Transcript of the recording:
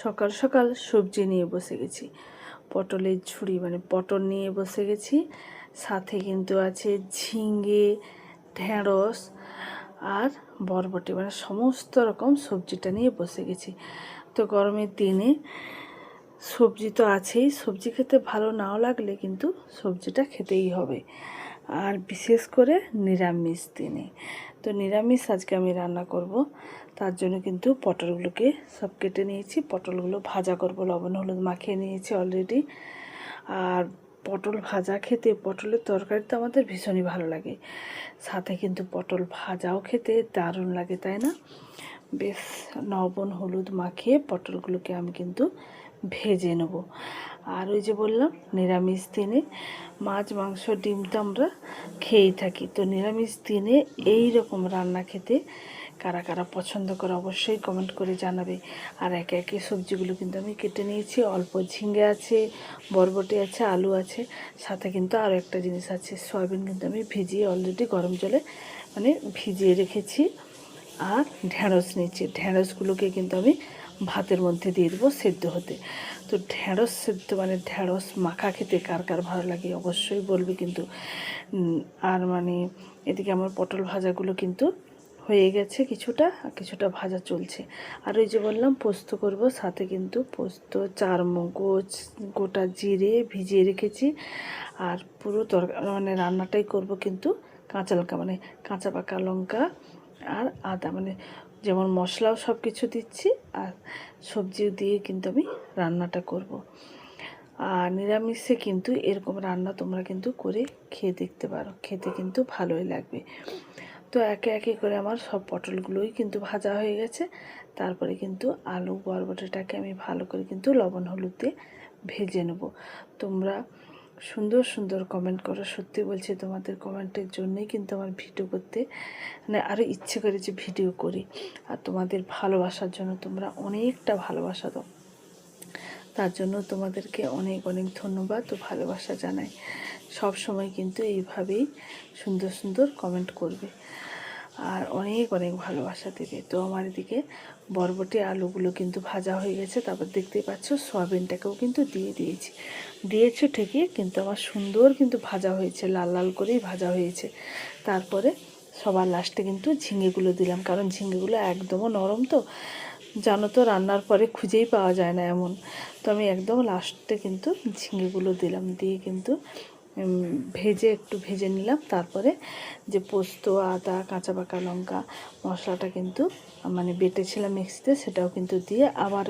সকাল সকাল সবজি নিয়ে বসে গেছি, পটলের ঝুড়ি মানে পটল নিয়ে বসে গেছি। সাথে কিন্তু আছে ঝিঙে, ঢেঁড়স আর বরবটি, মানে সমস্ত রকম সবজিটা নিয়ে বসে গেছি। তো গরমের দিনে সবজি তো আছেই, সবজি খেতে ভালো নাও লাগলে কিন্তু সবজিটা খেতেই হবে, আর বিশেষ করে নিরামিষ দিনে। তো নিরামিষ আজকে আমি রান্না করব, তার জন্য কিন্তু পটলগুলোকে সব কেটে নিয়েছি। পটলগুলো ভাজা করব, লবণ হলুদ মাখিয়ে নিয়েছি অলরেডি। আর পটল ভাজা খেতে, পটলের তরকারি তো আমাদের ভীষণই ভালো লাগে, সাথে কিন্তু পটল ভাজাও খেতে দারুণ লাগে, তাই না? বেশ লবণ হলুদ মাখিয়ে পটলগুলোকে আমি কিন্তু ভেজে নেব। আর ওই যে বললাম নিরামিষ দিনে মাছ মাংস ডিম তো আমরা খেয়েই থাকি, তো নিরামিষ দিনে এই রকম রান্না খেতে কারা কারা পছন্দ করে অবশ্যই কমেন্ট করে জানাবে। আর একে একে সবজিগুলো কিন্তু আমি কেটে নিয়েছি। অল্প ঝিঙে আছে, বরবটি আছে, আলু আছে, সাথে কিন্তু আরও একটা জিনিস আছে, সয়াবিন কিন্তু আমি ভিজিয়ে অলরেডি গরম জলে মানে ভিজিয়ে রেখেছি। আর ঢেঁড়স নিচ্ছি, ঢেঁড়সগুলোকে কিন্তু আমি ভাতের মধ্যে দিয়ে দেবো সেদ্ধ হতে। তো ঢেঁড়স সেদ্ধ মানে ঢেঁড়স মাখা খেতে কার কার ভালো লাগে অবশ্যই বলবে কিন্তু। আর মানে এদিকে আমার পটল ভাজাগুলো কিন্তু হয়ে গেছে, কিছুটা কিছুটা ভাজা চলছে। আর ওই যে বললাম পোস্ত করব, সাথে কিন্তু পোস্ত, চারমগজ, গোটা জিরে ভিজিয়ে রেখেছি। আর পুরো তরকারি মানে রান্নাটাই করব কিন্তু কাঁচা লঙ্কা মানে কাঁচা পাকা লঙ্কা আর আদা, মানে যেমন মশলাও সব কিছু দিচ্ছি আর সবজিও দিয়ে কিন্তু আমি রান্নাটা করব। আর নিরামিষে কিন্তু এরকম রান্না তোমরা কিন্তু করে খেয়ে দেখতে পারো, খেতে কিন্তু ভালোই লাগবে। তো একে একে করে আমার সব পটলগুলোই কিন্তু ভাজা হয়ে গেছে। তারপরে কিন্তু আলু বরবটিটাকে আমি ভালো করে কিন্তু লবণ হলুদ দিয়ে ভেজে নেব। তোমরা সুন্দর সুন্দর কমেন্ট করো, সত্যি বলছি তোমাদের কমেন্টের জন্যই কিন্তু আমার ভিডিও করতে মানে আরও ইচ্ছে করে যে ভিডিও করি। আর তোমাদের ভালোবাসার জন্য তোমরা অনেকটা ভালোবাসা দাও, তার জন্য তোমাদেরকে অনেক অনেক ধন্যবাদ ও ভালোবাসা জানাই। সব সময় কিন্তু এইভাবেই সুন্দর সুন্দর কমেন্ট করবে আর অনেক অনেক ভালোবাসা দেবে। তো আমার এদিকে বরবটি আলুগুলো কিন্তু ভাজা হয়ে গেছে। তারপর দেখতেই পাচ্ছ সয়াবিনটাকেও কিন্তু দিয়েছে ঠিকই, কিন্তু আমার সুন্দর কিন্তু ভাজা হয়েছে, লাল লাল করেই ভাজা হয়েছে। তারপরে সবার লাস্টে কিন্তু ঝিঙেগুলো দিলাম, কারণ ঝিঙেগুলো একদমও নরম, তো জানো তো রান্নার পরে খুঁজেই পাওয়া যায় না এমন। তো আমি একদম লাস্টে কিন্তু ঝিঙেগুলো দিলাম, দিয়ে কিন্তু একটু ভেজে নিলাম। তারপরে যে পোস্ত, আদা, কাঁচা পাকা লঙ্কা মশলাটা কিন্তু মানে বেটেছিলাম মিক্সিতে, সেটাও কিন্তু দিয়ে আবার